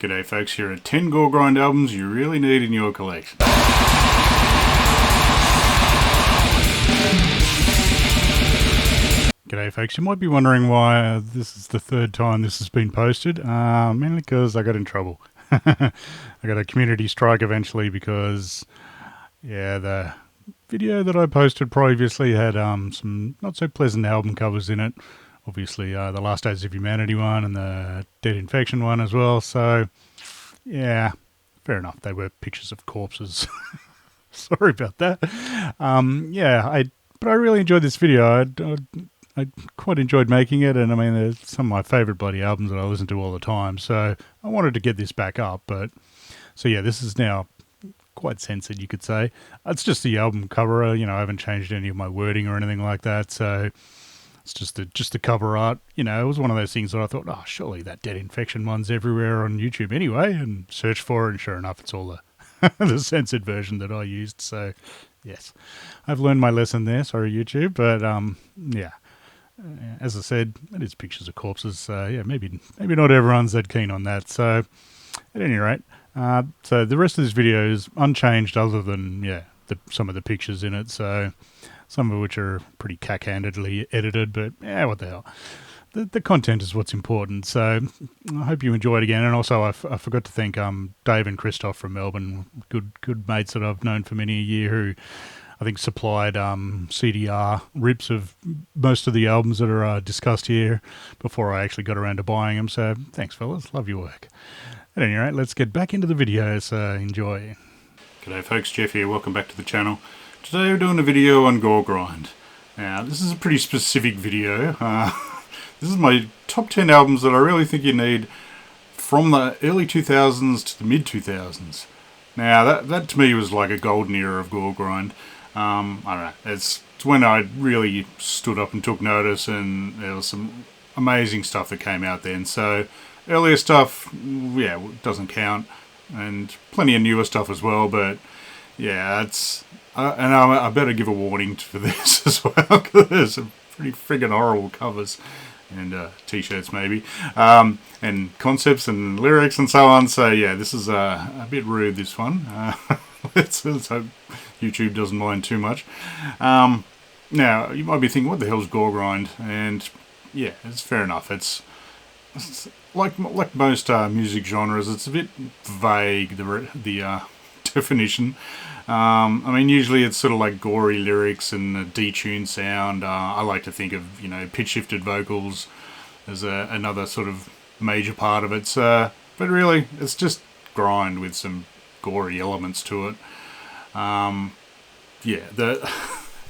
G'day folks, here are 10 Goregrind albums you really need in your collection. G'day folks, you might be wondering why this is the third time this has been posted, mainly because I got in trouble. I got a community strike eventually because, yeah, the video that I posted previously had some not so pleasant album covers in it. Obviously, the Last Days of Humanity one and the Dead Infection one as well. So, yeah, fair enough. They were pictures of corpses. Sorry about that. But I really enjoyed this video. I quite enjoyed making it, and I mean, they're some of my favourite bloody albums that I listen to all the time. So I wanted to get this back up. So yeah, this is now quite censored, you could say. It's just the album cover. You know, I haven't changed any of my wording or anything like that. So it's just the cover art. You know, it was one of those things that I thought, oh, surely that Dead Infection one's everywhere on YouTube anyway, and searched for it, and sure enough, it's all the censored version that I used. So, yes, I've learned my lesson there. Sorry, YouTube, but yeah, as I said, it is pictures of corpses. So yeah, maybe not everyone's that keen on that. So, at any rate, so the rest of this video is unchanged, other than some of the pictures in it. So, some of which are pretty cack-handedly edited, but yeah, what the hell. The content is what's important, so I hope you enjoy it again. And also, I forgot to thank Dave and Christoph from Melbourne, good mates that I've known for many a year, who I think supplied CDR rips of most of the albums that are discussed here before I actually got around to buying them. So thanks, fellas. Love your work. At any rate, let's get back into the video, so enjoy. G'day folks, Jeff here. Welcome back to the channel. Today we're doing a video on Goregrind. Now, this is a pretty specific video. This is my top 10 albums that I really think you need from the early 2000s to the mid 2000s. Now, that to me was like a golden era of Goregrind. I don't know, it's when I really stood up and took notice, and there was some amazing stuff that came out then. So, earlier stuff, yeah, doesn't count, and plenty of newer stuff as well, but yeah, it's... and I better give a warning for this as well, because there's some pretty friggin' horrible covers and t-shirts maybe, and concepts and lyrics and so on. So yeah, this is a bit rude, this one. Let's hope YouTube doesn't mind too much. Now, you might be thinking, what the hell's Goregrind? And yeah, it's fair enough. It's like most music genres, it's a bit vague, the definition. I mean, usually it's sort of like gory lyrics and a detuned sound. I like to think of, pitch-shifted vocals as another sort of major part of it. So, but really, it's just grind with some gory elements to it.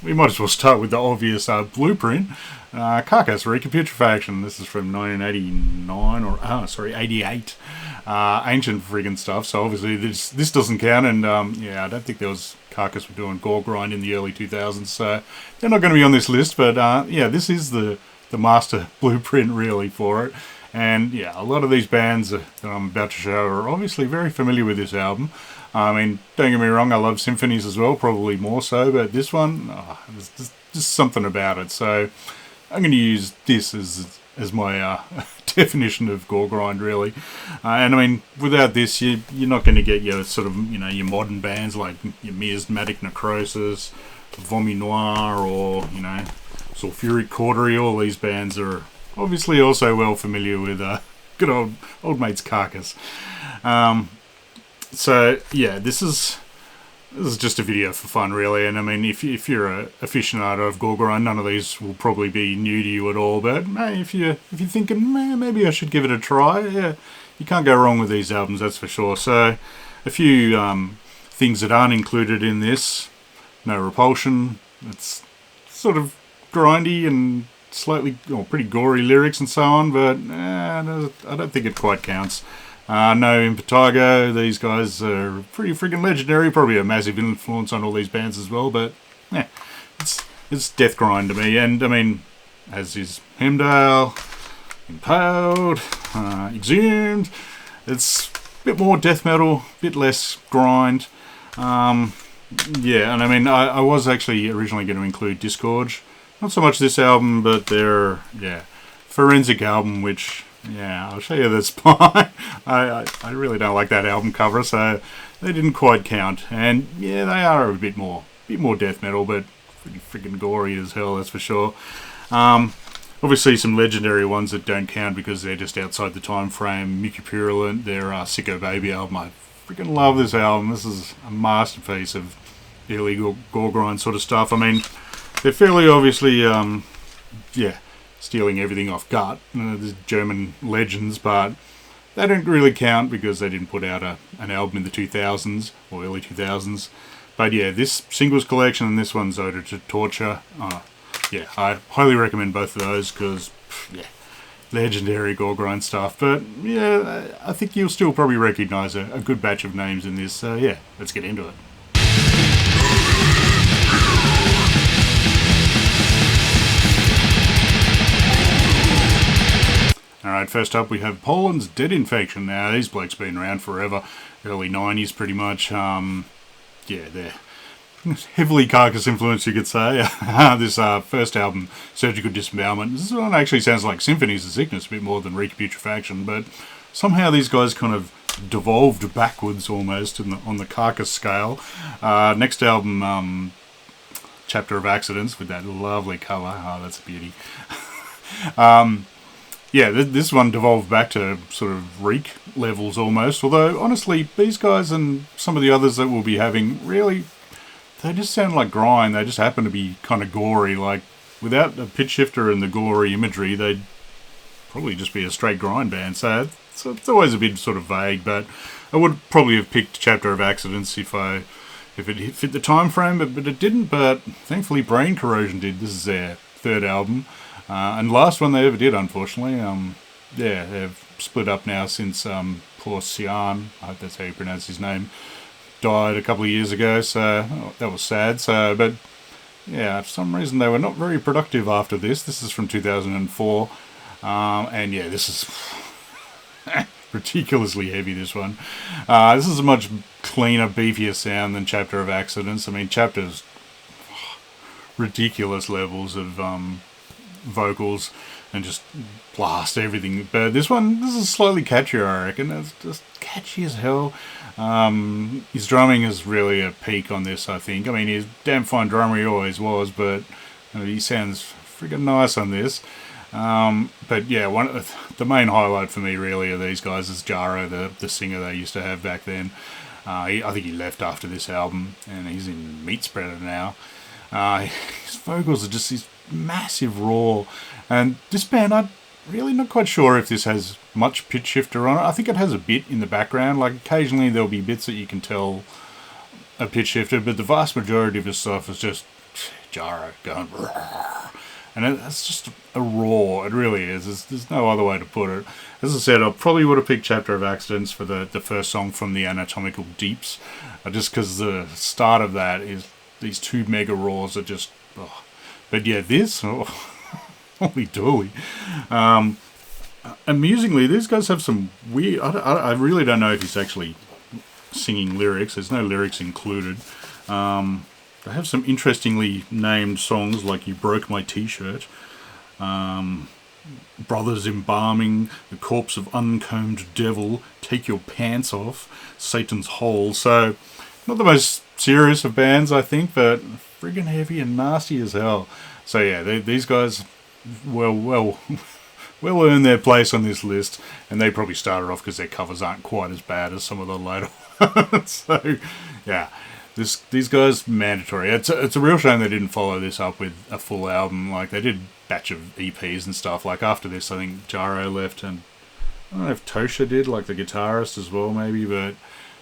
We might as well start with the obvious blueprint. Carcass Recapitulation. This is from 1989 88. Ancient friggin' stuff. So obviously this doesn't count. And I don't think there was Carcass were doing Goregrind in the early 2000s. So they're not going to be on this list. But this is the master blueprint really for it. And yeah, a lot of these bands that I'm about to show are obviously very familiar with this album. I mean, don't get me wrong, I love symphonies as well, probably more so, but this one, there's just something about it. So I'm going to use this as my definition of Goregrind, really. And I mean, without this, you're not going to get your sort of, your modern bands like your Miasmatic Necrosis, Vomi Noir, or, Sulfuric Cautery. All these bands are obviously also well familiar with good old mates Carcass. So yeah, this is just a video for fun, really. And I mean, if you're a aficionado of Goregrind, none of these will probably be new to you at all. But hey, if you're thinking, maybe I should give it a try, yeah, you can't go wrong with these albums, that's for sure. So a few things that aren't included in this: no Repulsion. It's sort of grindy and pretty gory lyrics and so on, but I don't think it quite counts. No Impetigo. These guys are pretty friggin' legendary, probably a massive influence on all these bands as well, but yeah, it's death grind to me. And I mean, as is Hemdale, Impaled, Exhumed. It's a bit more death metal, a bit less grind. Yeah, and I mean, I was actually originally going to include Disgorge. Not so much this album, but their Forensic album, which Yeah, I'll show you the spine. I really don't like that album cover, so they didn't quite count. And yeah, they are a bit more death metal, but pretty freaking gory as hell, that's for sure. Obviously, some legendary ones that don't count because they're just outside the time frame. Mickey Purulent, their Sicko Baby album. I freaking love this album. This is a masterpiece of early gore grind sort of stuff. I mean, they're fairly obviously, stealing everything off Gut, the German legends, but they don't really count because they didn't put out an album in the 2000s or early 2000s. But yeah, this singles collection and this one's Ode to Torture. I highly recommend both of those because, legendary gore grind stuff. But yeah, I think you'll still probably recognise a good batch of names in this. So yeah, let's get into it. Alright, first up we have Poland's Dead Infection. Now, these blokes been around forever, early 90s pretty much. They're heavily Carcass influenced, you could say. This first album, Surgical Disembowelment, this one actually sounds like Symphonies of Sickness a bit more than Reputrefaction, but somehow these guys kind of devolved backwards almost on the Carcass scale. Next album, Chapter of Accidents, with that lovely cover. Oh, that's a beauty. This one devolved back to sort of Reek levels almost, although honestly, these guys and some of the others that we'll be having, really, they just sound like grind. They just happen to be kind of gory. Like, without a pitch shifter and the gory imagery, they'd probably just be a straight grind band. So it's always a bit sort of vague, but I would probably have picked Chapter of Accidents if it fit the time frame, but it didn't. But thankfully, Brain Corrosion did. This is their third album. And last one they ever did, unfortunately. They've split up now since poor Sian, I hope that's how you pronounce his name, died a couple of years ago, so that was sad. But for some reason they were not very productive after this. This is from 2004, this is ridiculously heavy, this one. This is a much cleaner, beefier sound than Chapter of Accidents. I mean, Chapter's ridiculous levels of vocals and just blast everything, but this is slightly catchier, I reckon. It's just catchy as hell. His drumming is really a peak on this, I think. I mean, he's damn fine drummer, he always was, but he sounds friggin' nice on this. One of the main highlight for me really of these guys is Jaro, the singer they used to have back then. I think he left after this album and he's in Meat Spreader now. His vocals are just these massive raw, and this band, I'm really not quite sure if this has much pitch shifter on it. I think it has a bit in the background, like occasionally there'll be bits that you can tell a pitch shifter, but the vast majority of his stuff is just Jaro going and it's just a roar. It really is. There's no other way to put it. As I said, I probably would have picked Chapter of Accidents for the first song from the Anatomical Deeps, just because the start of that is these two mega roars are just But yeah, this, holy dooly. Amusingly, these guys have some weird, I really don't know if he's actually singing lyrics. There's no lyrics included. They have some interestingly named songs like You Broke My T-Shirt, Brothers Embalming, The Corpse of Uncombed Devil, Take Your Pants Off, Satan's Hole. So, not the most serious of bands, I think, but friggin' heavy and nasty as hell. So yeah, these guys well earned their place on this list, and they probably started off because their covers aren't quite as bad as some of the later ones. So yeah, these guys, mandatory. It's a real shame they didn't follow this up with a full album. Like, they did a batch of EPs and stuff. Like, after this, I think Jaro left, and I don't know if Tosha did, like the guitarist as well, maybe, but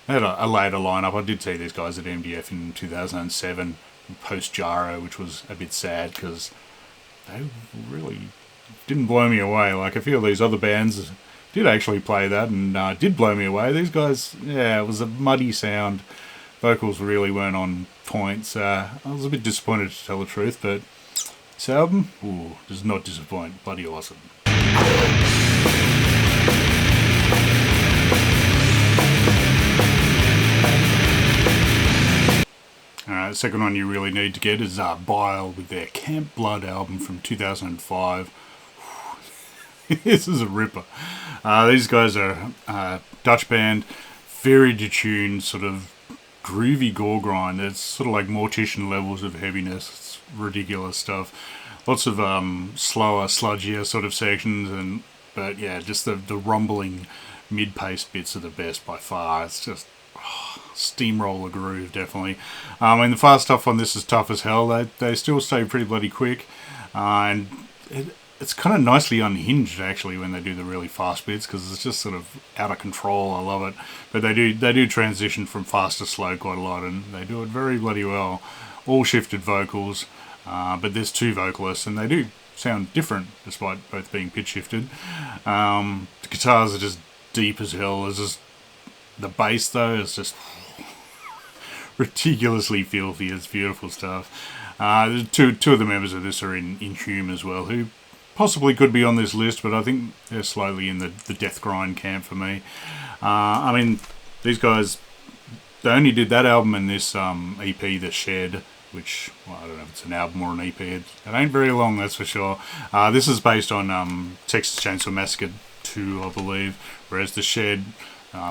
they had a later lineup. I did see these guys at MDF in 2007, post Jaro, which was a bit sad because they really didn't blow me away. Like, I feel these other bands did actually play that and did blow me away. These guys, it was a muddy sound. Vocals really weren't on point. I was a bit disappointed, to tell the truth, but this album, does not disappoint. Bloody awesome. The second one you really need to get is Bile with their Camp Blood album from 2005. This is a ripper. These guys are Dutch band, very detuned, sort of groovy goregrind. It's sort of like mortician levels of heaviness. It's ridiculous stuff. Lots of slower, sludgier sort of sections, but yeah, just the rumbling mid-pace bits are the best by far. It's just steamroller groove, definitely. I mean, the fast stuff on this is tough as hell. They still stay pretty bloody quick, and it's kind of nicely unhinged actually when they do the really fast bits, because it's just sort of out of control. I love it, but they do transition from fast to slow quite a lot, and they do it very bloody well. All shifted vocals, but there's two vocalists, and they do sound different despite both being pitch shifted. The guitars are just deep as hell. There's just the bass though is just ridiculously filthy. It's beautiful stuff. Two of the members of this are in Hume as well, who possibly could be on this list, but I think they're slightly in the death grind camp for me. I mean, these guys, they only did that album and this EP, The Shed, which, well, I don't know if it's an album or an EP. It ain't very long, that's for sure. This is based on Texas Chainsaw Massacre 2, I believe, whereas The Shed,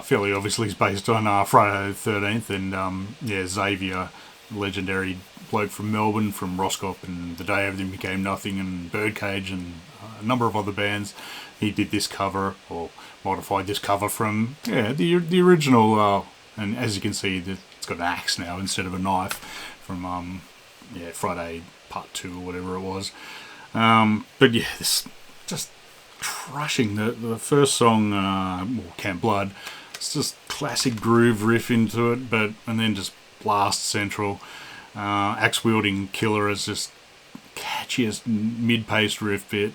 fairly obviously, is based on Friday the 13th, and yeah, Xavier, legendary bloke from Melbourne, from Roscop and The Day Everything Became Nothing and Birdcage and a number of other bands. He did this cover, or modified this cover from, yeah, the original, and as you can see, it's got an axe now instead of a knife, from yeah, Friday Part 2 or whatever it was. But yeah, this just crushing. The first song, Camp Blood, it's just classic groove riff into it, and then just blast central. Axe wielding killer is just catchiest mid-paced riff bit.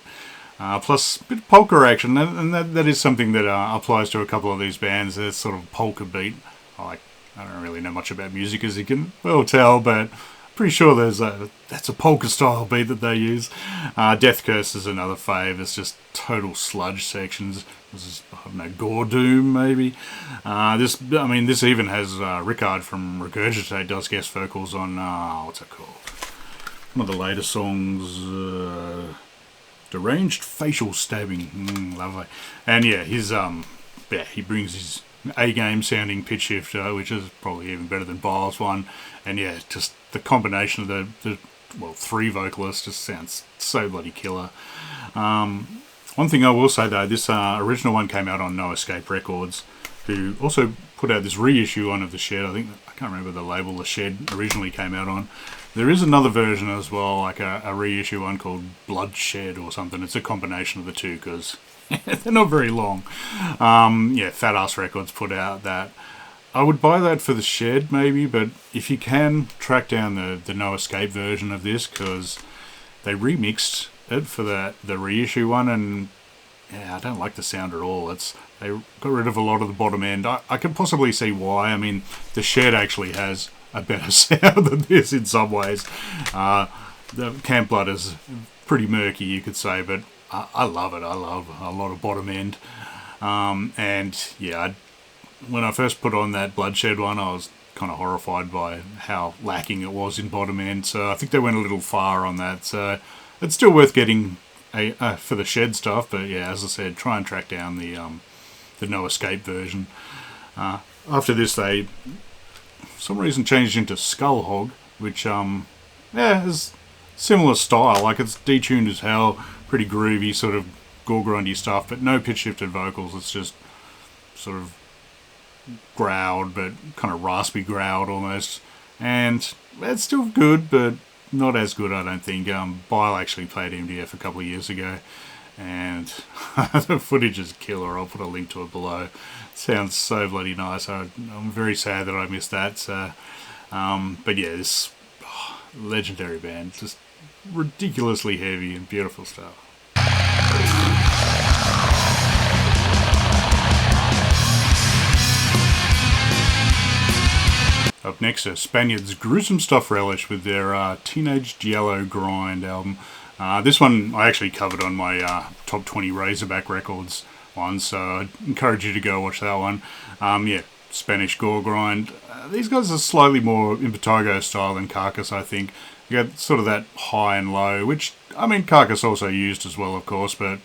Plus a bit of polka action, and that is something that applies to a couple of these bands. That sort of polka beat. I don't really know much about music, as you can well tell, but pretty sure that's a polka style beat that they use. Death Curse is another fave. It's just total sludge sections. This is, I don't know, Gore Doom maybe. This even has Rickard from Regurgitate does guest vocals on what's it called? One of the later songs, Deranged Facial Stabbing. Lovely. And yeah, he brings his A-game sounding pitch shifter, which is probably even better than Biles' one. And yeah, just the combination of the three vocalists just sounds so bloody killer. One thing I will say though, this original one came out on No Escape Records, who also put out this reissue on of The Shed. I can't remember the label The Shed originally came out on. There is another version as well, like a reissue one called Bloodshed or something. It's a combination of the two, because they're not very long. Yeah, Fat Ass Records put out that. I would buy that for The Shed maybe, but if you can, track down the No Escape version of this, because they remixed it for the reissue one, and yeah, I don't like the sound at all. They got rid of a lot of the bottom end. I can possibly see why. I mean, The Shed actually has a better sound than this in some ways. The Camp Blood is pretty murky, you could say, but I love it. I love a lot of bottom end. And yeah, when I first put on that Bloodshed one, I was kind of horrified by how lacking it was in bottom end. So I think they went a little far on that. So it's still worth getting for the Shed stuff. But yeah, as I said, try and track down the No Escape version. After this, they for some reason changed into Skull Hog, which is similar style. Like, it's detuned as hell, pretty groovy, sort of gore-grindy stuff, but no pitch shifted vocals. It's just sort of growled, but kind of raspy growled almost. And it's still good, but not as good, I don't think. Bile actually played MDF a couple of years ago, and the footage is killer. I'll put a link to it below. It sounds so bloody nice. I'm very sad that I missed that. So, but yeah, this legendary band, just ridiculously heavy and beautiful stuff. Up next are Spaniards Gruesome Stuff Relish with their Teenage Giallo Grind album. This one I actually covered on my Top 20 Razorback Records one, so I'd encourage you to go watch that one. Yeah, Spanish gore grind. These guys are slightly more Impetigo style than Carcass, I think. You got sort of that high and low, which, I mean, Carcass also used as well, of course, but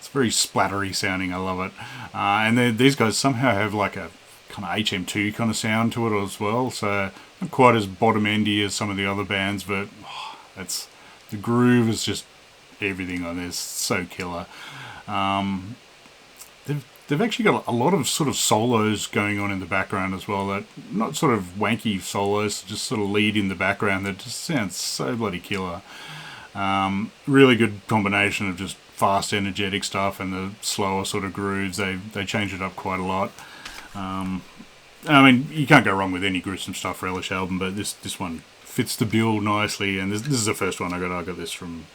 It's very splattery sounding. I love it. And then these guys somehow have like a kind of HM2 kind of sound to it as well. So not quite as bottom endy as some of the other bands, but that's the groove is just everything on this. So killer. They've actually got a lot of sort of solos going on in the background as well. That not sort of wanky solos, just sort of lead in the background. That just sounds so bloody killer. Really good combination of just fast, energetic stuff and the slower sort of grooves. They change it up quite a lot. I mean, you can't go wrong with any Gruesome Stuff Relish album, but this one fits the bill nicely. And this is the first one I got. I got this from,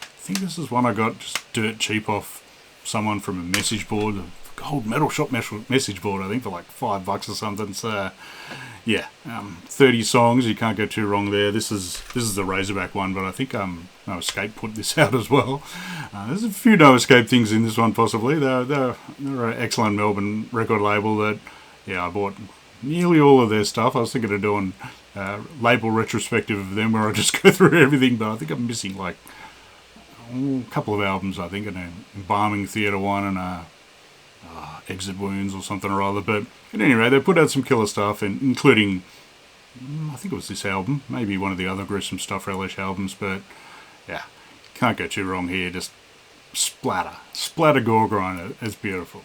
I think this is one I got just dirt cheap off someone from a message board, a gold metal shop message board, I think, for like $5 or something. So yeah, 30 songs, you can't go too wrong there. This is the Razorback one, but I think No Escape put this out as well. There's a few No Escape things in this one possibly. They're an excellent Melbourne record label that, yeah, I bought nearly all of their stuff. I was thinking of doing label retrospective of them where I just go through everything, but I think I'm missing like a couple of albums, I think, an Embalming Theatre one and Exit Wounds or something or other. But at any rate, they put out some killer stuff, including, I think it was this album, maybe one of the other Gruesome Stuff Relish albums, but yeah, can't go too wrong here. Just splatter Goregrind. It's beautiful.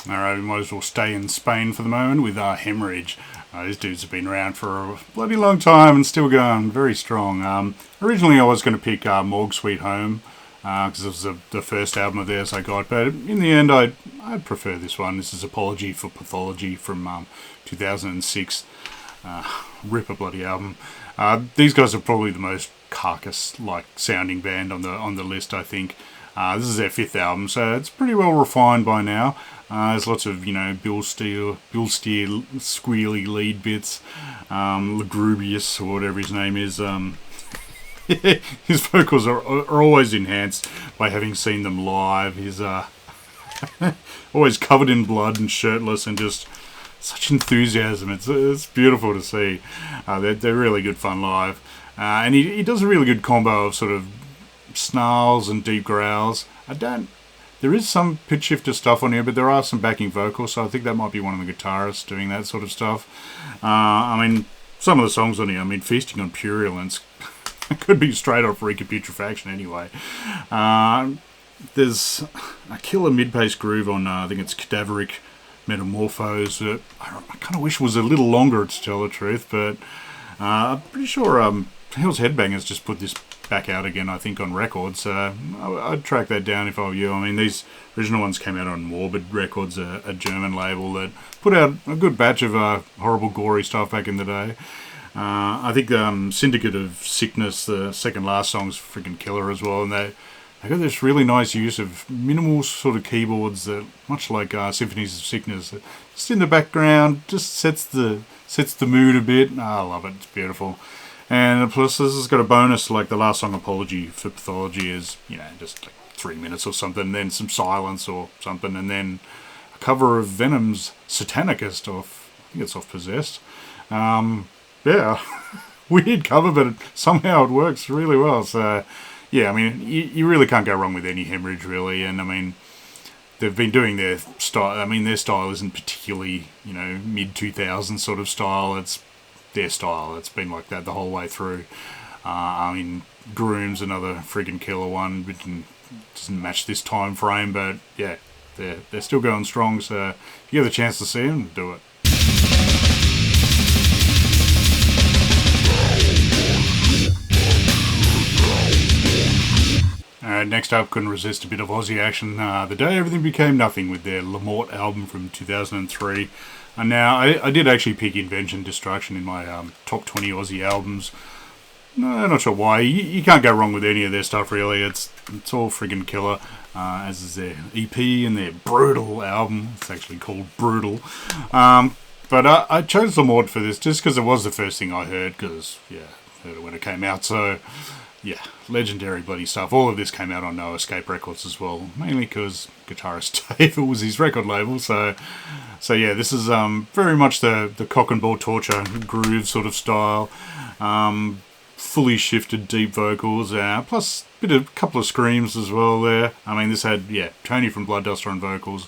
Alright, we might as well stay in Spain for the moment with Hemorrhage. These dudes have been around for a bloody long time and still going very strong. Originally I was going to pick Morgue Sweet Home because it was the first album of theirs I got, but in the end I'd prefer this one. This is Apology for Pathology from 2006. Ripper bloody album. These guys are probably the most Carcass-like sounding band on the list, I think. This is their 5th album, so it's pretty well refined by now. There's lots of, Bill Steer, squealy lead bits, Lugubrious, or whatever his name is. His vocals are always enhanced by having seen them live. He's always covered in blood and shirtless and just such enthusiasm. It's beautiful to see. They're really good fun live. And he does a really good combo of sort of snarls and deep growls. There is some pitch shifter stuff on here, but there are some backing vocals, so I think that might be one of the guitarists doing that sort of stuff. I mean, some of the songs on here, Feasting on Purulence, could be straight off Recaputrefaction anyway. There's a killer mid-pace groove on, I think it's Cadaveric Metamorphose, that I kind of wish was a little longer, to tell the truth, but I'm pretty sure Hell's Headbangers just put this back out again, I think, on records. I'd track that down if I were you. I mean, these original ones came out on Morbid Records, a German label that put out a good batch of horrible, gory stuff back in the day. I think Syndicate of Sickness, the second last song's freaking killer as well, and they got this really nice use of minimal sort of keyboards that, much like Symphonies of Sickness, just in the background, just sets the mood a bit. I love it. It's beautiful. And plus, this has got a bonus, like the last song, Apology for Pathology, is, just like 3 minutes or something, then some silence or something, and then a cover of Venom's Satanicist off, I think it's off Possessed. Yeah, weird cover, but somehow it works really well. So, yeah, I mean, you really can't go wrong with any Hemorrhage, really. And, I mean, they've been doing their style. I mean, their style isn't particularly, mid-2000s sort of style. It's their style. It's been like that the whole way through. I mean, Groom's another friggin' killer one, but doesn't match this time frame, but yeah, they're still going strong, so if you get the chance to see them, do it. Next up, couldn't resist a bit of Aussie action. The Day Everything Became Nothing with their Lamort album from 2003. And now, I did actually pick Invention Destruction in my top 20 Aussie albums. No, not sure why. You can't go wrong with any of their stuff, really. It's all friggin' killer, as is their EP and their Brutal album. It's actually called Brutal. But I chose Lamort for this just because it was the first thing I heard, because, yeah, I heard it when it came out. So, yeah, legendary bloody stuff. All of this came out on No Escape Records as well, mainly because guitarist Dave was his record label. So yeah, this is very much the cock and ball torture groove sort of style. Fully shifted deep vocals, plus a couple of screams as well there. I mean, this had, Tony from Bloodduster on vocals,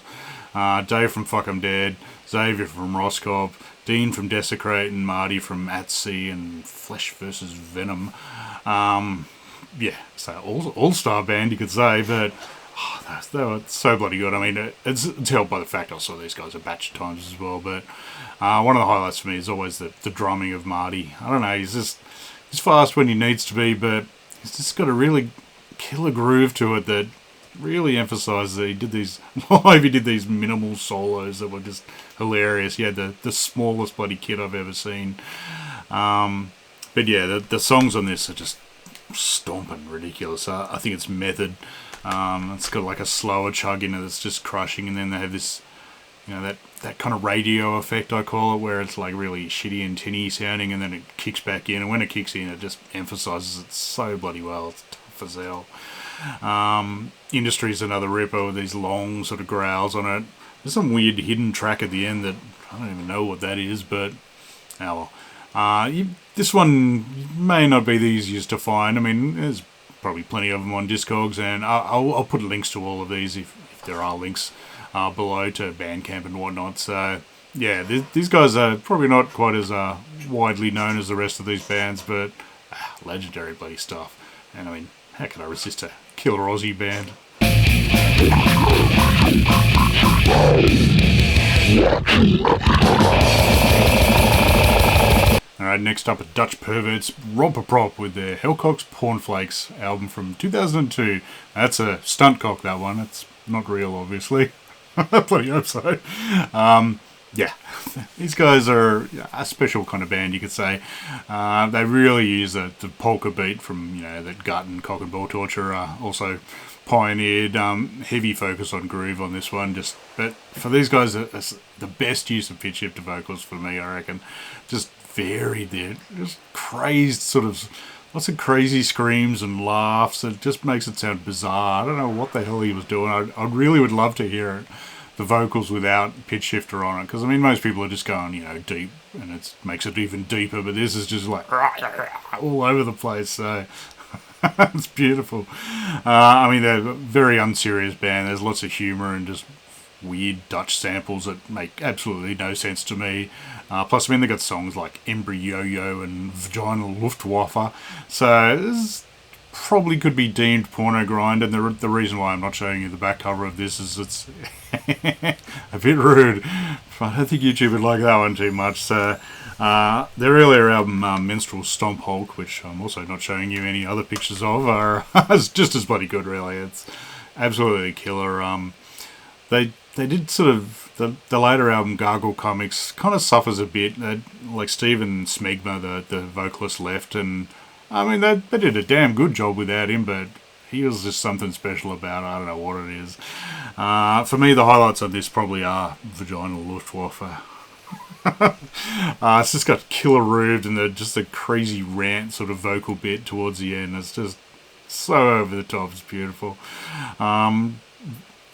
Dave from Fuck 'Em Dead, Xavier from Roscoe, Dean from Desecrate, and Marty from At Sea and Flesh vs. Venom. So all-star band, you could say, but they were so bloody good. I mean, it's helped by the fact I saw these guys a batch of times as well, but one of the highlights for me is always the drumming of Marty. I don't know, he's fast when he needs to be, but he's just got a really killer groove to it that really emphasises that he did these minimal solos that were just hilarious. He had the smallest bloody kit I've ever seen. But yeah, the songs on this are just stomping ridiculous. I think it's method. It's got like a slower chug in it that's just crushing, and then they have this, that kind of radio effect, I call it, where it's like really shitty and tinny sounding, and then it kicks back in, and when it kicks in, it just emphasises it so bloody well. It's tough as hell. Industry's another ripper with these long sort of growls on it. There's some weird hidden track at the end that I don't even know what that is, but oh well. This one may not be the easiest to find. I mean, there's probably plenty of them on Discogs, and I'll put links to all of these if there are links below to Bandcamp and whatnot. So yeah, these guys are probably not quite as widely known as the rest of these bands, but legendary bloody stuff. And I mean, how can I resist a killer Aussie band? Alright, next up are Dutch Perverts Rompeprop with their Hellcock's Pornflakes album from 2002. That's a stunt cock, that one. It's not real, obviously. Bloody hope so. These guys are a special kind of band, you could say. They really use the polka beat from, that gut and cock and ball torture. Also pioneered heavy focus on groove on this one. But for these guys, it's the best use of pitch shifter vocals for me, I reckon. Just varied there, just crazed sort of, lots of crazy screams and laughs. It just makes it sound bizarre. I don't know what the hell he was doing. I really would love to hear it, the vocals without pitch shifter on it, because I mean most people are just going deep, and it makes it even deeper, but this is just like all over the place. So it's beautiful. I mean, they're a very unserious band. There's lots of humour and just weird Dutch samples that make absolutely no sense to me. Plus, I mean, they got songs like Embryo and Vaginal Luftwaffe. So this probably could be deemed porno grind, and the reason why I'm not showing you the back cover of this is it's a bit rude. I don't think YouTube would like that one too much. So their earlier album, Menstrual Stomp Hulk, which I'm also not showing you any other pictures of, are just as bloody good, really. It's absolutely killer. They did sort of, the later album, Gargle Comics, kind of suffers a bit. Like Steven Smegma, the vocalist, left, and I mean, they did a damn good job without him, but he was just something special about it. I don't know what it is. For me, the highlights of this probably are Vaginal Luftwaffe. It's just got killer rooved and just the crazy rant sort of vocal bit towards the end. It's just so over the top. It's beautiful.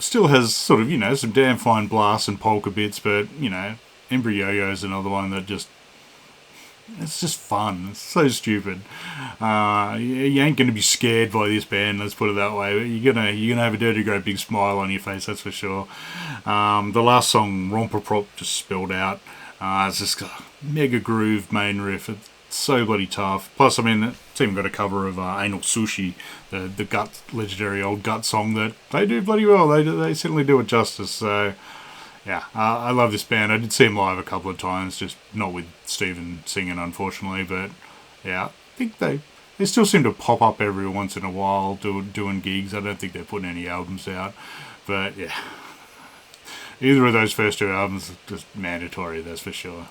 Still has sort of, some damn fine blasts and polka bits, but, Embryo is another one that it's just fun. It's so stupid. You ain't going to be scared by this band, let's put it that way. You're gonna have a dirty great big smile on your face, that's for sure. The last song, Rompeprop, just spelled out. It's just got a mega groove main riff. It's so bloody tough. Plus, I mean, it's even got a cover of Anal Sushi, the gut, legendary old gut song that they do bloody well. They certainly do it justice. So yeah, I love this band. I did see them live a couple of times, just not with Steven singing, unfortunately. But yeah, I think they still seem to pop up every once in a while doing gigs. I don't think they're putting any albums out. But yeah, either of those first two albums are just mandatory, that's for sure.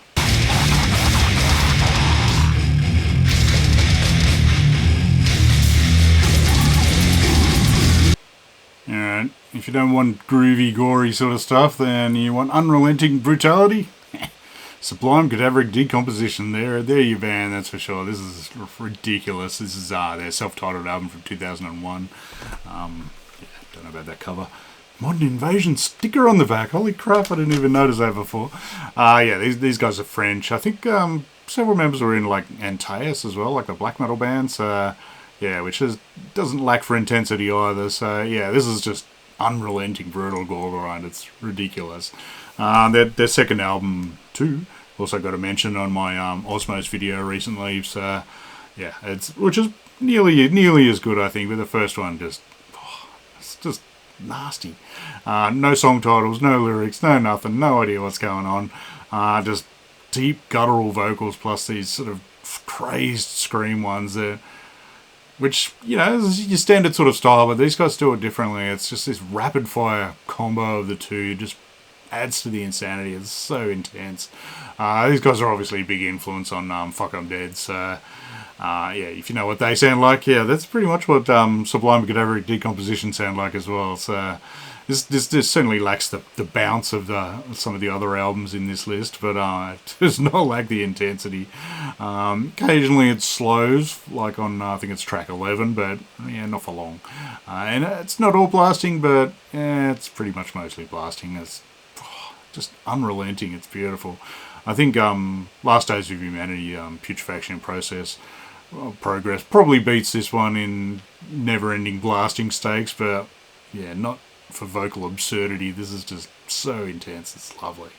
Alright, if you don't want groovy, gory sort of stuff, then you want unrelenting brutality, Sublime, Cadaveric, Decomposition. They're your band, that's for sure. This is ridiculous. This is their self-titled album from 2001. Don't know about that cover. Modern Invasion sticker on the back. Holy crap, I didn't even notice that before. These guys are French. I think several members were in like Antaeus as well, like the black metal bands. Which doesn't lack for intensity either. So this is just unrelenting, brutal goregrind. It's ridiculous. Their second album too. Also got a mention on my Osmos video recently. So which is nearly as good, I think. But the first one it's just nasty. No song titles, no lyrics, no nothing, no idea what's going on. Just deep guttural vocals plus these sort of crazed scream ones that, which, is your standard sort of style, but these guys do it differently. It's just this rapid fire combo of the two, just adds to the insanity. It's so intense. These guys are obviously a big influence on Fuck I'm Dead, so if you know what they sound like, that's pretty much what Sublime, Cadaveric, Decomposition sound like as well. So this certainly lacks the bounce of some of the other albums in this list, but it does not lack the intensity. Occasionally it slows, like on I think it's track 11, but not for long. And it's not all blasting, but it's pretty much mostly blasting. It's just unrelenting. It's beautiful. I think Last Days of Humanity, Putrefaction Progress probably beats this one in never-ending blasting stakes, but not for vocal absurdity. This is just so intense. It's lovely.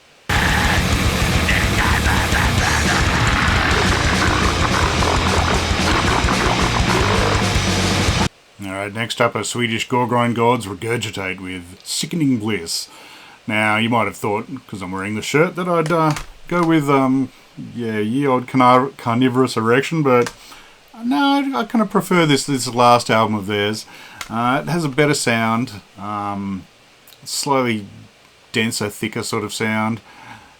Alright, next up are Swedish goregrind gods Regurgitate with Sickening Bliss. Now, you might have thought, because I'm wearing the shirt, that I'd go with Ye Old Carnivorous Erection, but no, I kind of prefer this last album of theirs. It has a better sound, slightly denser, thicker sort of sound,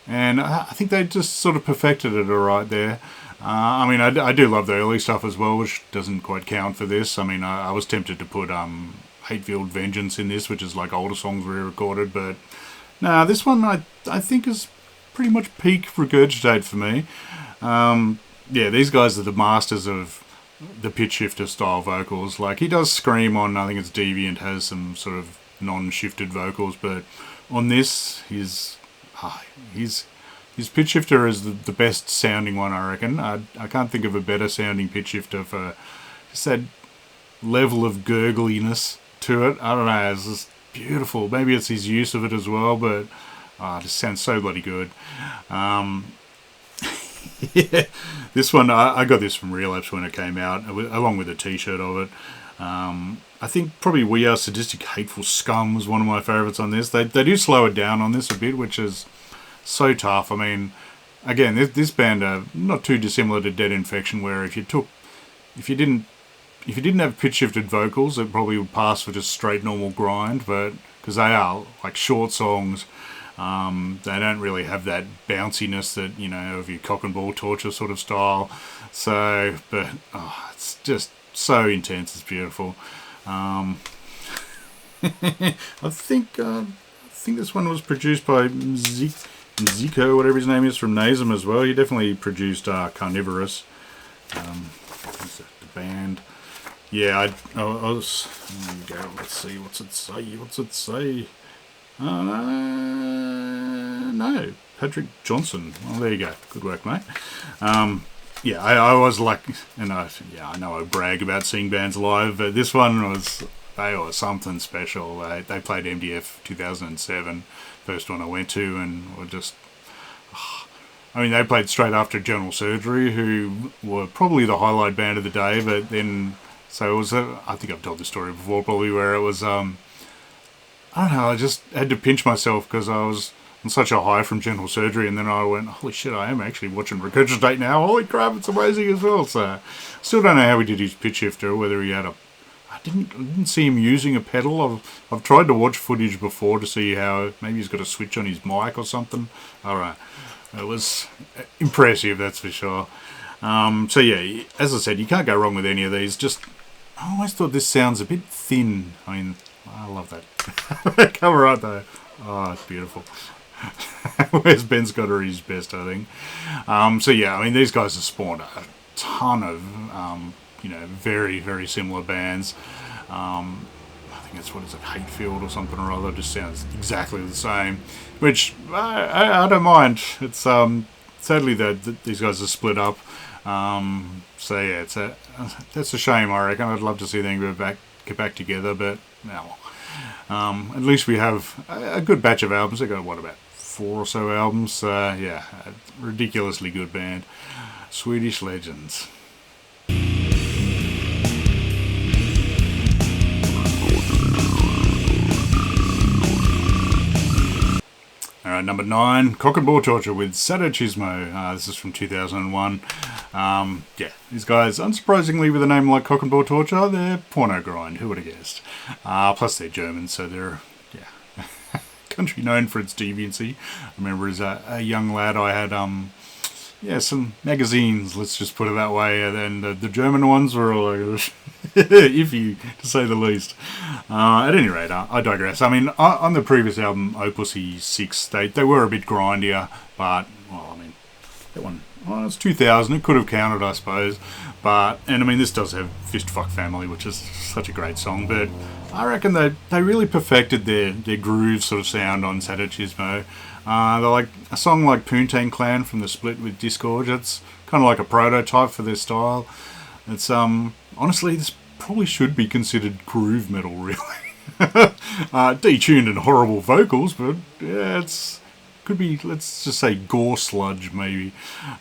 and I think they just sort of perfected it alright there. I do love the early stuff as well, which doesn't quite count for this. I was tempted to put Hate-Filled Vengeance in this, which is like older songs re-recorded, but this one I think is pretty much peak Regurgitate for me. These guys are the masters of the pitch shifter style vocals. Like, he does scream on, I think it's Deviant, has some sort of non-shifted vocals, but on this, his pitch shifter is the best sounding one, I reckon. I can't think of a better sounding pitch shifter for just that level of gurgliness to it. I don't know, it's just beautiful. Maybe it's his use of it as well, but it just sounds so bloody good. This one, I got this from Relapse when it came out, along with a t-shirt of it. I think probably We Are Sadistic Hateful Scum was one of my favourites on this. They do slow it down on this a bit, which is so tough. Again, this band are not too dissimilar to Dead Infection, where if you didn't have pitch shifted vocals, it probably would pass for just straight normal grind, but because they are like short songs, they don't really have that bounciness that, of your cock and ball torture sort of style. So, but it's just so intense. It's beautiful. I think this one was produced by Zico, whatever his name is, from Nasum as well. He definitely produced Carnivorous. The band. I was. There you go. Let's see. What's it say? No, Patrick Johnson. Well, there you go. Good work, mate. I was like, and I know I brag about seeing bands live, but this one they were something special. They played MDF 2007, first one I went to, and were just. They played straight after General Surgery, who were probably the highlight band of the day, but then. So it was, I think I've told this story before, probably, where it was, I don't know, I just had to pinch myself because I was on such a high from General Surgery, and then I went, holy shit, I am actually watching Regurgitate now, holy crap, it's amazing as well. So, still don't know how he did his pitch shifter, whether he had I didn't see him using a pedal. I've tried to watch footage before to see how, maybe he's got a switch on his mic or something. Alright, it was impressive, that's for sure. As I said, you can't go wrong with any of these. I always thought this sounds a bit thin. I love that. That cover art though. Oh, it's beautiful. Where's Ben Scott at his best, I think. So yeah, I mean, these guys have spawned a ton of, very, very similar bands. I think it's, what is it, Hatefield or something or other. Just sounds exactly the same, which I don't mind. It's sadly that these guys are split up. So yeah, that's a shame. I reckon I'd love to see them get back together, but no. At least we have a good batch of albums. They got about 4 or so albums. Yeah, a ridiculously good band, Swedish legends. Alright, number 9, Cock and Ball Torture with Sadochismo. This is from 2001. Yeah, these guys, unsurprisingly, with a name like Cock and Ball Torture, they're porno grind. Who would have guessed? Plus, they're German, so they're, yeah, country known for its deviancy. I remember as a young lad, I had, some magazines, let's just put it that way, and the German ones were all like, iffy, to say the least. At any rate, I digress. I mean, on the previous album, Opusy 6, they were a bit grindier, but, well, I mean, that one, well, it's 2000, it could have counted, I suppose. But, and I mean, this does have Fistfuck Family, which is such a great song, but I reckon they really perfected their groove sort of sound on Sadochismo. They're like a song like Poontang Clan from the split with Disgorge. It's kind of like a prototype for their style. It's honestly, this probably should be considered groove metal, really. Detuned and horrible vocals, but yeah, could be, let's just say, gore sludge maybe.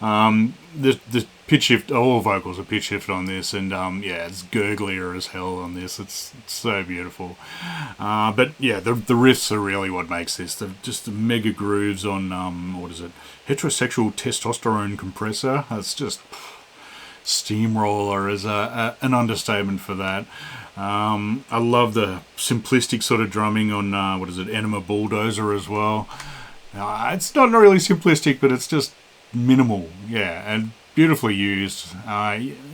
The pitch shift, all vocals are pitch shifted on this, and yeah, it's gurglier as hell on this. It's so beautiful. But yeah, the riffs are really what makes this. Just the mega grooves on what is it? Heterosexual Testosterone Compressor. That's just steamroller is an understatement for that. I love the simplistic sort of drumming on what is it? Enema Bulldozer as well. It's not really simplistic, but it's just minimal, yeah, and beautifully used.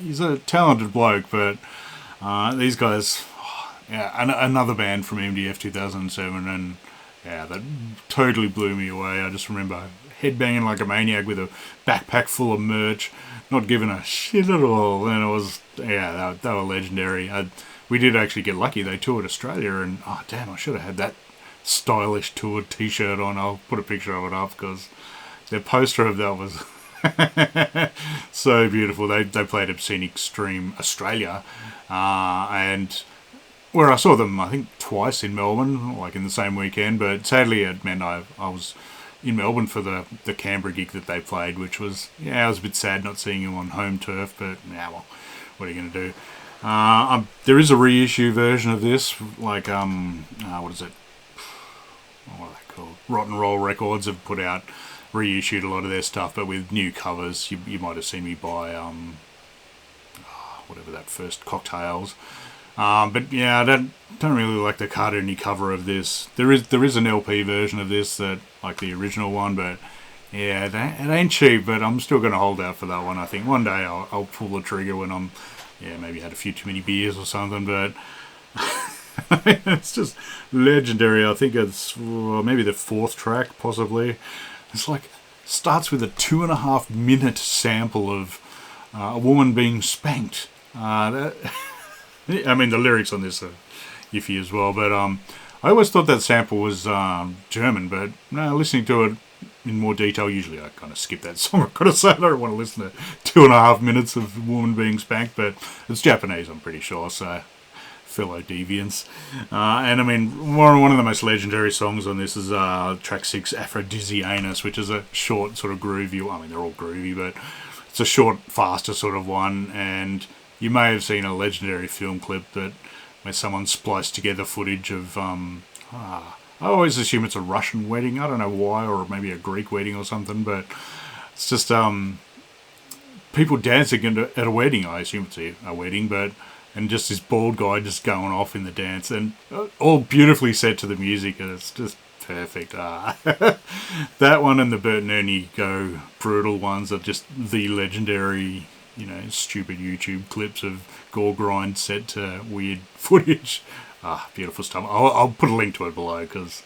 He's a talented bloke, but these guys, yeah, another band from MDF 2007, and yeah, that totally blew me away. I just remember headbanging like a maniac with a backpack full of merch, not giving a shit at all, and it was, yeah, they were legendary. We did actually get lucky. They toured Australia, and oh damn, I should have had that stylish tour t-shirt on. I'll put a picture of it up because their poster of that was so beautiful. They played Obscene Extreme Australia, and where I saw them, I think twice in Melbourne, like in the same weekend, but sadly it meant I was in Melbourne for the Canberra gig that they played, which was, yeah, I was a bit sad not seeing them on home turf, but yeah, well, what are you going to do? There is a reissue version of this, like, what is it? What are they called? Rotten Roll Records have put out, reissued a lot of their stuff, but with new covers. You might have seen me buy whatever that first Cocktails. But yeah, I don't really like the cartoony cover of this. There is an LP version of this that like the original one, but yeah, it ain't cheap. But I'm still going to hold out for that one. I think one day I'll pull the trigger when I'm, yeah, maybe had a few too many beers or something, but. It's just legendary. I think it's maybe the 4th track, possibly. It's like, starts with a 2.5 minute sample of a woman being spanked. I mean, the lyrics on this are iffy as well, but I always thought that sample was German, but no, listening to it in more detail, usually I kind of skip that song. I've got to say, I don't want to listen to 2.5 minutes of a woman being spanked, but it's Japanese, I'm pretty sure, so fellow deviants. And I mean, one of the most legendary songs on this is track 6, Aphrodisianus, which is a short sort of groovy, I mean, they're all groovy, but it's a short, faster sort of one, and you may have seen a legendary film clip where someone spliced together footage of, I always assume it's a Russian wedding, I don't know why, or maybe a Greek wedding or something, but it's just people dancing at a wedding. I assume it's a wedding, but and just this bald guy just going off in the dance, and all beautifully set to the music, and it's just perfect. That one and the Bert and Ernie Go Brutal ones are just the legendary, stupid YouTube clips of Goregrind set to weird footage. Beautiful stuff. I'll put a link to it below because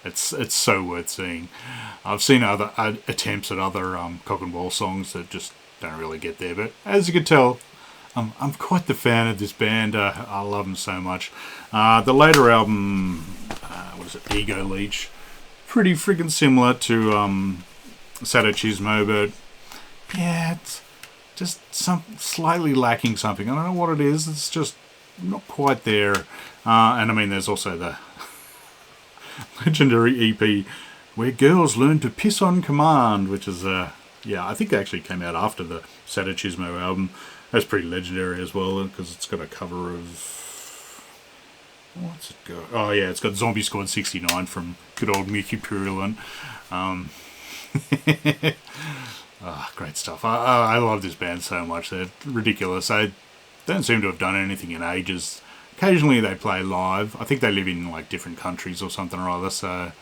it's so worth seeing. I've seen other attempts at other cock and ball songs that just don't really get there, but as you can tell, I'm quite the fan of this band. I love them so much. The later album, what is it, Ego Leech, pretty freaking similar to Sadochismo, but yeah, it's just slightly lacking something. I don't know what it is. It's just not quite there. And I mean, there's also the legendary EP Where Girls Learn to Piss on Command, which is I think it actually came out after the Sadochismo album. That's pretty legendary as well, because it's got a cover of... What's it got? Oh yeah, it's got Zombie Squad 69 from good old Mickey Purulent. Great stuff. I love this band so much. They're ridiculous. They don't seem to have done anything in ages. Occasionally they play live. I think they live in like different countries or something or other, so...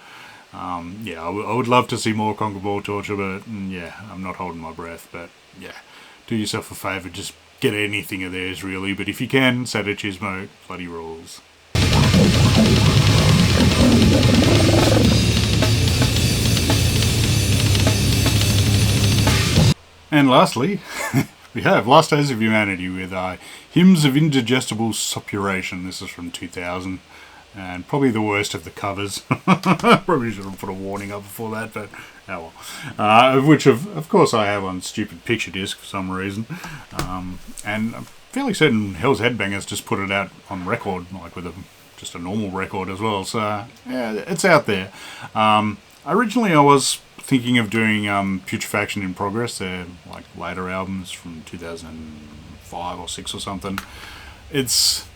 I would love to see more Conquer Ball Torture, but I'm not holding my breath. But yeah, do yourself a favour, just get anything of theirs really. But if you can, Sadochismo bloody rules. And lastly, we have Last Days of Humanity with Hymns of Indigestible Suppuration. This is from 2000. And probably the worst of the covers. Probably should have put a warning up before that, but oh well. Which, of course, I have on stupid picture disc for some reason. And I'm fairly certain Hell's Headbangers just put it out on record, like with just a normal record as well. So, yeah, it's out there. Originally, I was thinking of doing Putrefaction in Progress. They're like later albums from 2005 or 6 or something. It's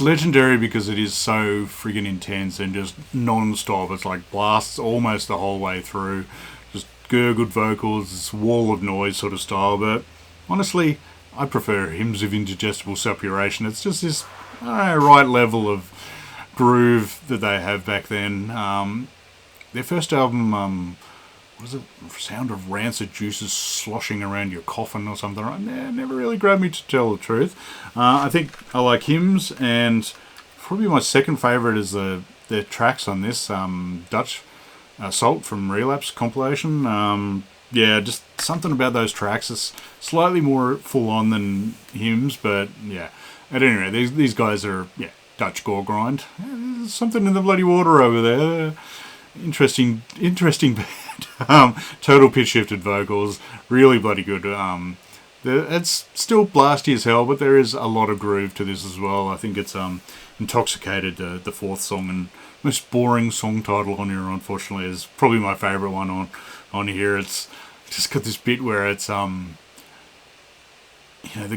legendary because it is so friggin' intense and just non-stop. It's like blasts almost the whole way through. Just gurgled vocals, this wall of noise sort of style. But honestly, I prefer Hymns of Indigestible Suppuration. It's just this right level of groove that they have back then. Their first album, what is it? Sound of Rancid Juices Sloshing Around Your Coffin or something. Never really grabbed me, to tell the truth. I think I like Hymns, and probably my second favourite is their tracks on this Dutch Assault from Relapse compilation. Just something about those tracks is slightly more full on than Hymns, but yeah. At any rate, these guys are Dutch Goregrind. There's something in the bloody water over there. Interesting band. Total pitch shifted vocals, really bloody good. It's still blasty as hell, but there is a lot of groove to this as well. I think it's Intoxicated, the fourth song, and most boring song title on here, unfortunately, is probably my favourite one on here. It's just got this bit where it's the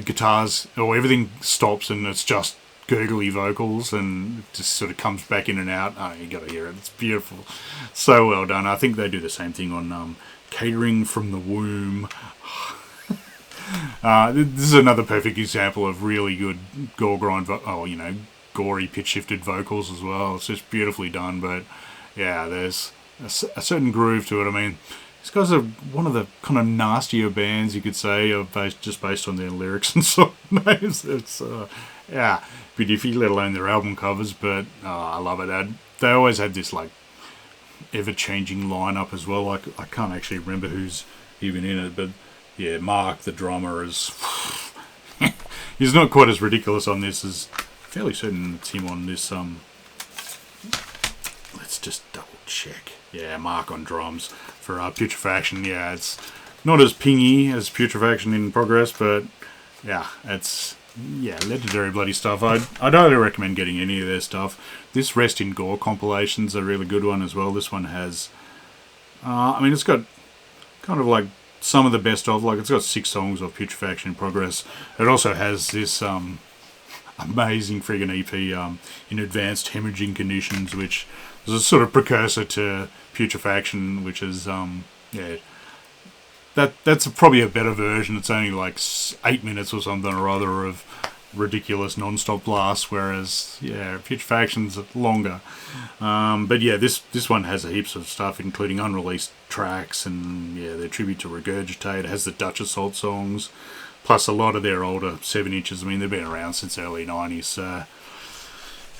guitars or everything stops and it's just gurgly vocals, and it just sort of comes back in and out. You gotta hear it. It's beautiful. So well done. I think they do the same thing on Catering from the Womb. This is another perfect example of really good Goregrind, gory pitch-shifted vocals as well. It's just beautifully done, but yeah, there's a certain groove to it. I mean, these guys are one of the kind of nastier bands, you could say, based on their lyrics and song names. It's, bit iffy, let alone their album covers, but I love it. They always had this, like, ever-changing lineup as well. I can't actually remember who's even in it, but yeah, Mark, the drummer, is... he's not quite as ridiculous on this as... fairly certain it's him on this, let's just double check. Yeah, Mark on drums for Putrefaction. Yeah, it's not as pingy as Putrefaction in Progress, but yeah, it's... legendary bloody stuff. I'd highly recommend getting any of their stuff. This Rest in Gore compilation's a really good one as well. This one has... it's got kind of like some of the best of... Like, it's got 6 songs of Putrefaction in Progress. It also has this amazing friggin' EP in Advanced Hemorrhaging Conditions, which is a sort of precursor to Putrefaction, which is... That's probably a better version. It's only like 8 minutes or something or other of ridiculous non-stop blasts, whereas Putrefaction's longer. But yeah, this one has heaps of stuff, including unreleased tracks, and their tribute to Regurgitate. It has the Dutch Assault songs, plus a lot of their older 7 inches. I mean, they've been around since early 90s. So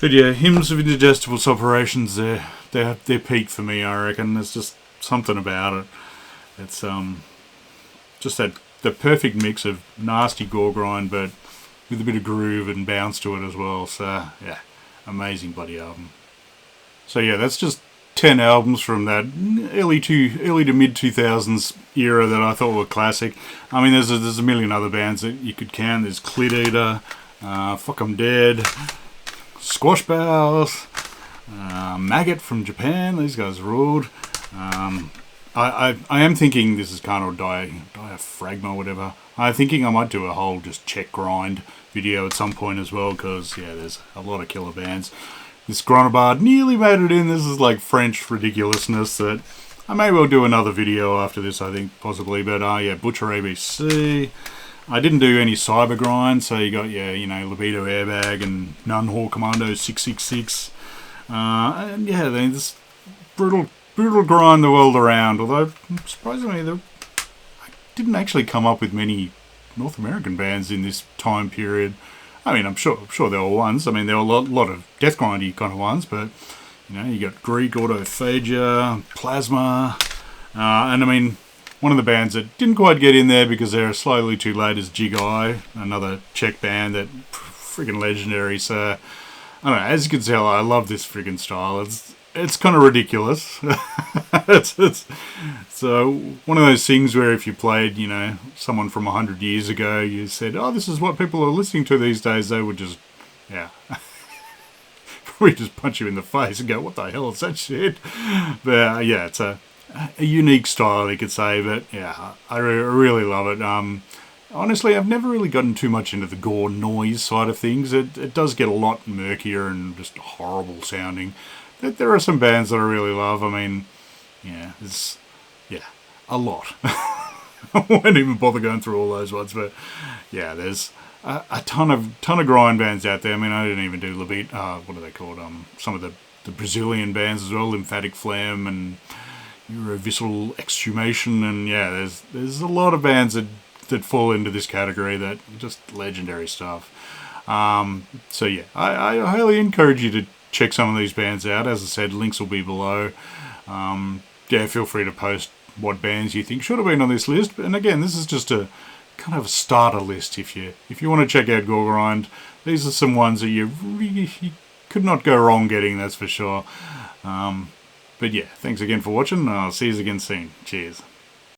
But yeah, Hymns of Indigestible Operations, they're peak for me, I reckon. There's just something about it. It's just the perfect mix of nasty gore grind, but with a bit of groove and bounce to it as well. So yeah, amazing bloody album. So yeah, that's just 10 albums from that early to mid 2000s era that I thought were classic. I mean, there's a million other bands that you could count. There's Clit Eater, Fuck 'Em Dead, Squash Bowels, Maggot from Japan. These guys ruled. I am thinking this is kind of diaphragma or whatever. I'm thinking I might do a whole just Czech grind video at some point as well, because yeah, there's a lot of killer bands. This Gronabard nearly made it in. This is like French ridiculousness that I may well do another video after this, I think, possibly. But yeah, Butcher ABC. I didn't do any cyber grind, so you got, yeah, you know, Libido Airbag and Nunhor Commando 666. And yeah, this brutal grind the world around. Although, surprisingly, I didn't actually come up with many North American bands in this time period. I mean, I'm sure there were ones. I mean, there were a lot of death grindy kind of ones, but you know, you got Greek Autophagia, Plasma, and I mean, one of the bands that didn't quite get in there because they're slightly too late is Jig Eye, another Czech band that friggin' legendary. So I don't know. As you can tell, I love this friggin' style. It's kind of ridiculous. it's so one of those things where if you played, you know, someone from 100 years ago, you said, "Oh, this is what people are listening to these days," they would just, yeah, probably just punch you in the face and go, "What the hell is that shit?" But yeah, it's a unique style, you could say. But yeah, I really love it. Honestly, I've never really gotten too much into the gore noise side of things. It does get a lot murkier and just horrible sounding. But there are some bands that I really love. I mean, yeah, it's a lot. I won't even bother going through all those ones, but yeah, there's a ton of grind bands out there. I mean, I didn't even do what are they called? Some of the Brazilian bands as well, Lymphatic Phlegm and Eurovisceral Exhumation, and yeah, there's a lot of bands that fall into this category that just legendary stuff. So yeah, I highly encourage you to check some of these bands out. As I said, links will be below. Yeah, feel free to post what bands you think should have been on this list. And again, this is just a kind of starter list. If you want to check out Goregrind, these are some ones that you could not go wrong getting, that's for sure. But yeah, thanks again for watching. I'll see you again soon. Cheers.